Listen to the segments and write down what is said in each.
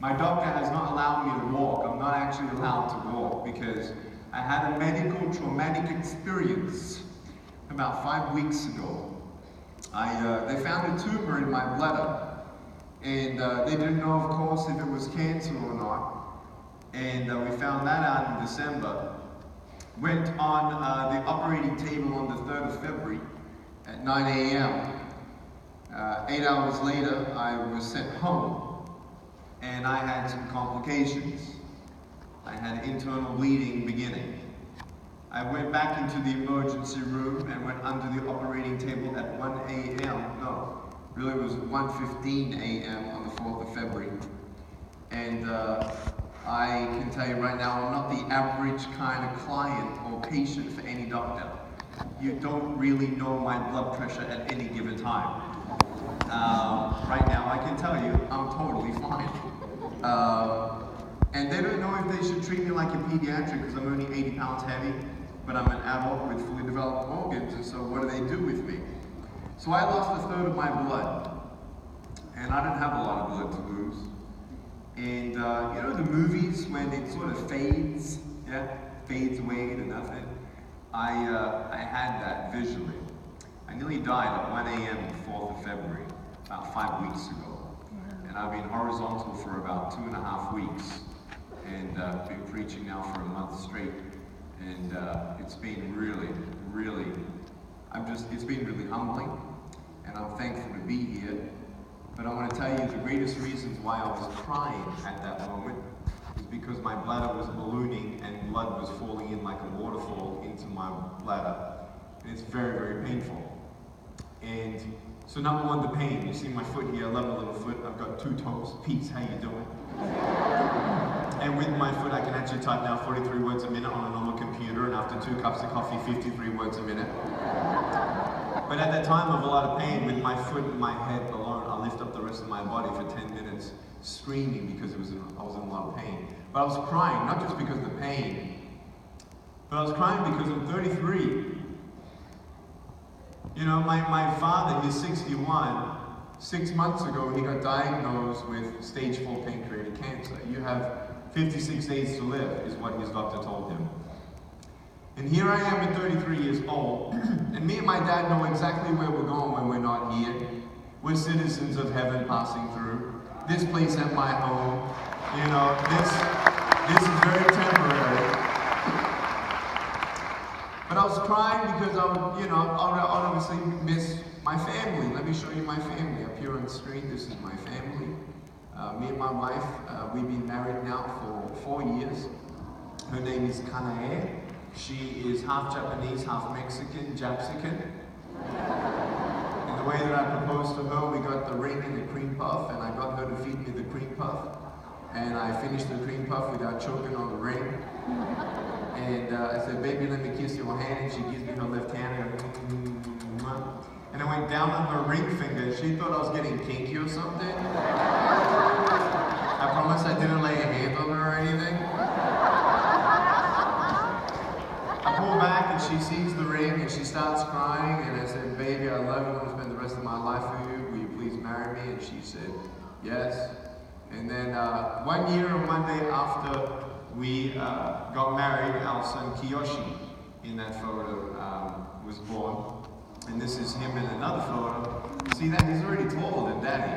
My doctor has not allowed me to walk. I'm not actually allowed to walk because I had a medical traumatic experience about 5 weeks ago. They found a tumor in my bladder, and they didn't know, of course, if it was cancer or not. And we found that out in December. Went on the operating table on the 3rd of February at 9 a.m. 8 hours later, I was sent home, and I had some complications. I had internal bleeding beginning. I went back into the emergency room and went under the operating table at 1 a.m. No, really it was 1:15 a.m. on the 4th of February. And I can tell you right now, I'm not the average kind of client or patient for any doctor. You don't really know my blood pressure at any given time. Right now, I can tell you, I'm totally fine. And they don't know if they should treat me like a pediatric because I'm only 80 pounds heavy, but I'm an adult with fully developed organs, and so what do they do with me? So I lost 1/3 of my blood, and I didn't have a lot of blood to lose. And you know the movies when it sort of fades, fades away to nothing? I had that visually. I nearly died at 1 a.m. the 4th of February, about 5 weeks ago. And I've been horizontal for about 2.5 weeks. And been preaching now for a month straight. And it's been really, it's been really humbling. And I'm thankful to be here. But I want to tell you the greatest reasons why I was crying at that moment is because my bladder was ballooning and blood was falling in like a waterfall into my bladder. And it's very, very painful. And so number one, the pain. You see my foot here, I love my little foot. I've got 2 toes. Peace, how you doing? And with my foot, I can actually type now 43 words a minute on a normal computer, and after 2 cups of coffee, 53 words a minute. But at that time of a lot of pain, with my foot and my head alone, I lift up the rest of my body for 10 minutes, screaming because I was in a lot of pain. But I was crying, not just because of the pain, but I was crying because I'm 33. You know, my father, he's 61. 6 months ago, he got diagnosed with stage 4 pancreatic cancer. You have 56 days to live, is what his doctor told him. And here I am at 33 years old, and me and my dad know exactly where we're going when we're not here. We're citizens of heaven passing through. This place ain't my home. You know, this is very temporary. But I was crying because I would, you know, I obviously miss my family. Let me show you my family. Up here on the screen, this is my family. Me and my wife, we've been married now for 4 years. Her name is Kanae. She is half Japanese, half Mexican, Japsican. And the way that I proposed to her, we got the ring and the cream puff, and I got her to feed me the cream puff. And I finished the cream puff without choking on the ring. And I said, baby, let me kiss your hand. And she gives me her left hand. And I went down on her ring finger. She thought I was getting kinky or something. I promise I didn't lay a hand on her or anything. I pull back and she sees the ring and she starts crying. And I said, baby, I love you. I want to spend the rest of my life with you. Will you please marry me? And she said, yes. And then 1 year and 1 day after we got married, our son Kiyoshi, in that photo, was born. And this is him in another photo. See that? He's already taller than Daddy.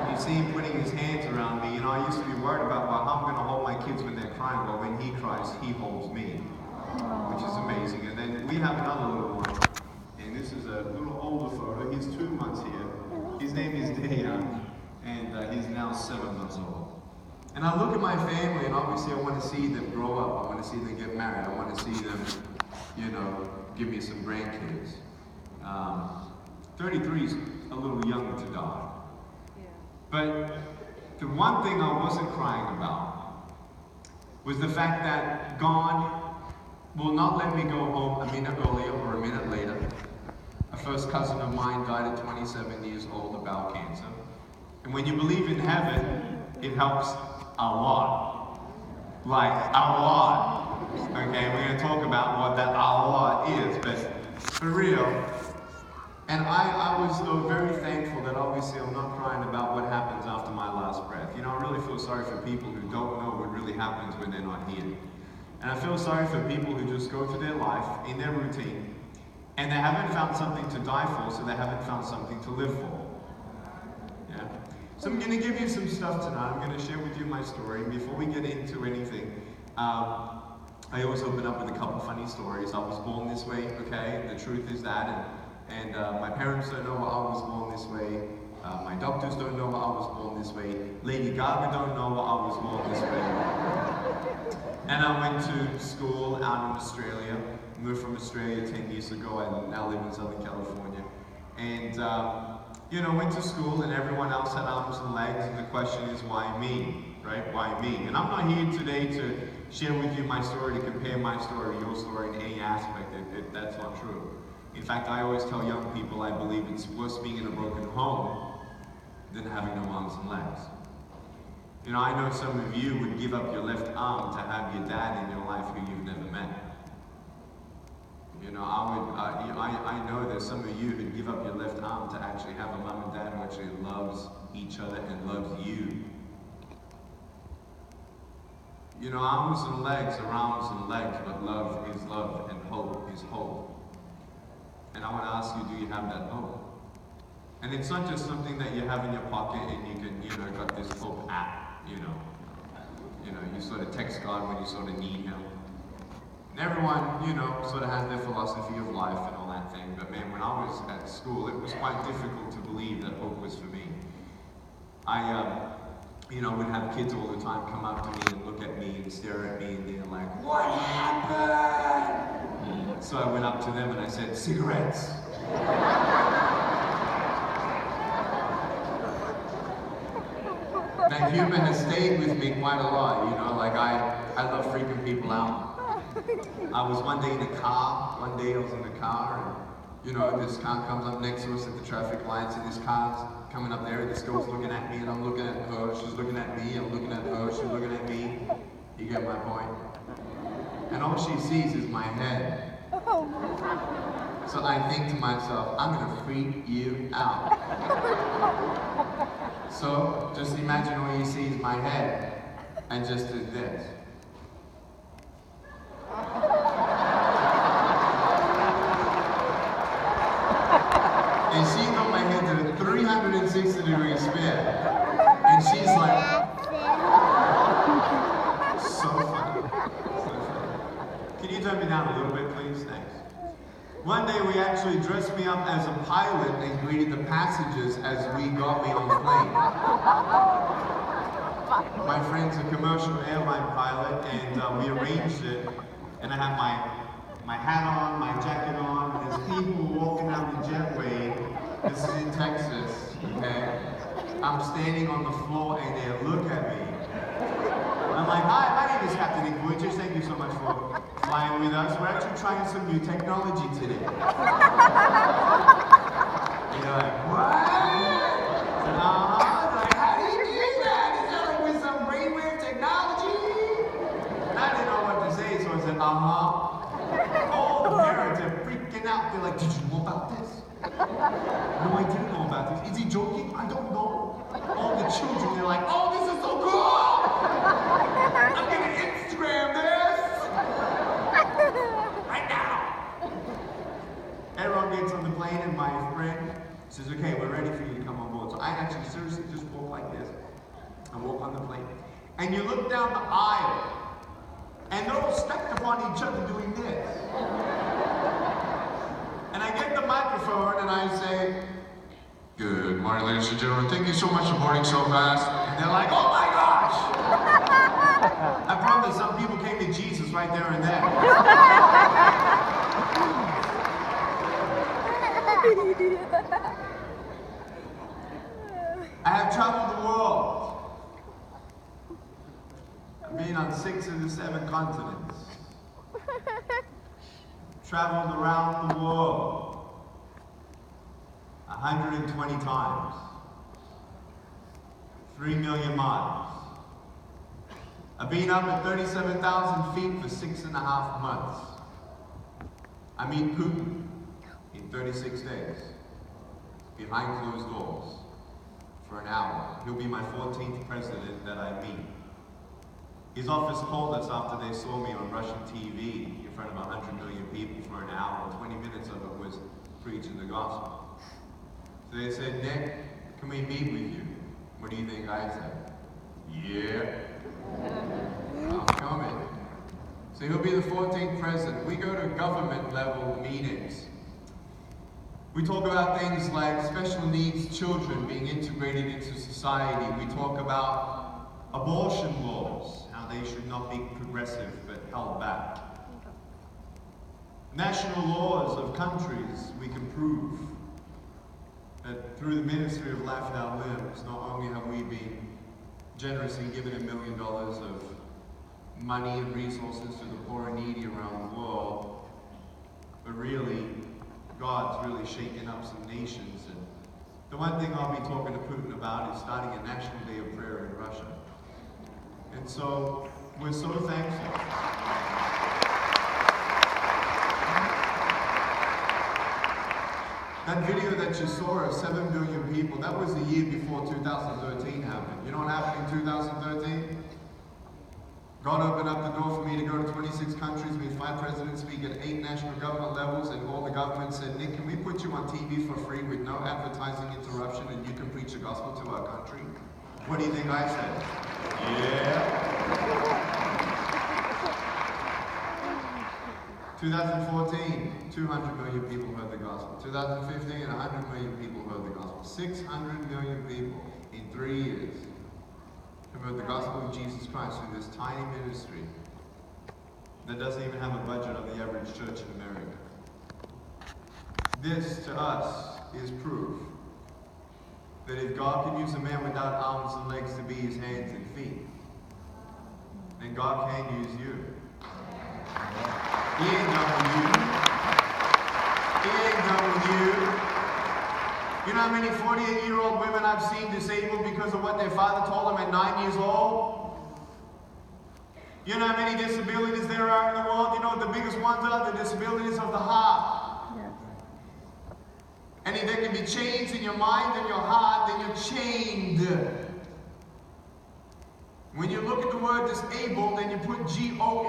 And you see him putting his hands around me. You know, I used to be worried about, well, how I'm going to hold my kids when they're crying. Well, when he cries, he holds me, which is amazing. And then we have another little one. And this is a little older photo. He's 2 months here. His name is Dayan. And he's now 7 months old. And I look at my family, and obviously I want to see them grow up. I want to see them get married. I want to see them, you know, give me some grandkids. 33 is a little young to die. Yeah. But the one thing I wasn't crying about was the fact that God will not let me go home a minute earlier or a minute later. A first cousin of mine died at 27 years old of bowel cancer. And when you believe in heaven, it helps a lot. Like, a lot. Okay, we're going to talk about what that a lot is, but for real. And I was so very thankful that obviously I'm not crying about what happens after my last breath. You know, I really feel sorry for people who don't know what really happens when they're not here. And I feel sorry for people who just go through their life in their routine and they haven't found something to die for, so they haven't found something to live for. Yeah? So I'm going to give you some stuff tonight. I'm going to share with you my story. And before we get into anything, I always open up with a couple funny stories. I was born this way, okay? The truth is that. And my parents don't know I was born this way. My doctors don't know I was born this way. Lady Gaga don't know I was born this way. And I went to school out in Australia. Moved from Australia 10 years ago. I now live in Southern California. And, you know, went to school and everyone else had arms and legs. And the question is, why me? Right? Why me? And I'm not here today to share with you my story, to compare my story to your story in any aspect. That's not true. In fact, I always tell young people I believe it's worse being in a broken home than having no arms and legs. You know, I know some of you would give up your left arm to have your dad in your life who you've never met. You know, I know there's some of you who'd give up your left arm to actually have a mom and dad who actually loves each other and loves you. You know, arms and legs are arms and legs, but love is love and hope is hope. And I want to ask you, do you have that hope? And it's not just something that you have in your pocket and you can, you know, got this hope app, you know, you sort of text God when you sort of need Him. And everyone, you know, sort of has their philosophy of life and all that thing. But man, when I was at school, it was quite difficult to believe that hope was for me. You know, would have kids all the time come up to me and look at me and stare at me and they're like, what happened? So I went up to them and I said, cigarettes. That humor has stayed with me quite a lot, you know, like I love freaking people out. I was one day in a car, and, you know, this car comes up next to us at the traffic lights, and this car's coming up there, and this girl's looking at me, and I'm looking at her, she's looking at me, I'm looking at her, she's looking at me. You get my point? And all she sees is my head. So I think to myself, I'm gonna freak you out. So just imagine all you see is my head, and just did this. And she got my head to a 360-degree spin. And she's like, so funny. Can you turn me down a little bit, please? Thanks. One day we actually dressed me up as a pilot and greeted the passengers as we got me on the plane. My friend's a commercial airline pilot, and we arranged it. And I had my hat on, my jacket on, and there's people walking down the jetway. This is in Texas, okay? I'm standing on the floor and they look at me. I'm like, hi, my name is Captain Vujicic. Thank you so much for flying with us. We're actually trying some new technology today. And you're like, what? And like, how do you do that? Is that like with some brainwave technology? And I didn't know what to say, so I said, All the parents are freaking out. They're like, did you know about this? No, I didn't know about this. Is he joking? I don't know. All the children, they're like, oh, this is so cool! I'm gonna Instagram this! Right now! Everyone gets on the plane and my friend says, okay, we're ready for you to come on board. So I actually seriously just walk like this. I walk on the plane. And you look down the aisle, and they're all stacked upon each other doing this. And I get the microphone and I say, good morning, ladies and gentlemen. Thank you so much for boarding so fast. And they're like, oh my gosh! I promise some people came to Jesus right there and then. I have traveled the world. I've been on 6 of the 7 continents. Traveled around the world 120 times, 3 million miles. I've been up at 37,000 feet for 6.5 months. I meet Putin in 36 days, behind closed doors. for an hour. He'll be my 14th president that I meet. His office called us after they saw me on Russian TV in front of 100 million people for an hour. 20 minutes of it was preaching the gospel. So they said, Nick, can we meet with you? What do you think I said? Yeah. I'm coming. So he'll be the 14th president. We go to government level meetings. We talk about things like special needs children being integrated into society. We talk about abortion laws, how they should not be progressive but held back. National laws of countries, we can prove that through the ministry of Life Without Limbs, not only have we been generously given $1 million of money and resources to the poor and needy around the world, but really, God's really shaken up some nations. And the one thing I'll be talking to Putin about is starting a national day of prayer in Russia. And so, we're so thankful. That video that you saw of 7 billion people, that was the year before 2013 happened. You know what happened in 2013? God opened up the door for me to go to 26 countries, meet 5 presidents, speak at 8 national government levels, and all the governments said, Nick, can we put you on TV for free with no advertising interruption and you can preach the gospel to our country? What do you think I said? Yeah. 2014, 200 million people heard the gospel. 2015, 100 million people heard the gospel. 600 million people in 3 years have heard the gospel of Jesus Christ through this tiny ministry that doesn't even have a budget of the average church in America. This, to us, is proof that if God can use a man without arms and legs to be his hands and feet, then God can use you. He ain't done with you. He ain't done with you. You know how many 48-year-old women I've seen disabled because of what their father told them at 9 years old? You know how many disabilities there are in the world? You know what the biggest ones are? The disabilities of the heart. Yes. And if there can be chains in your mind and your heart, then you're chained. When you look at the word disabled and you put G-O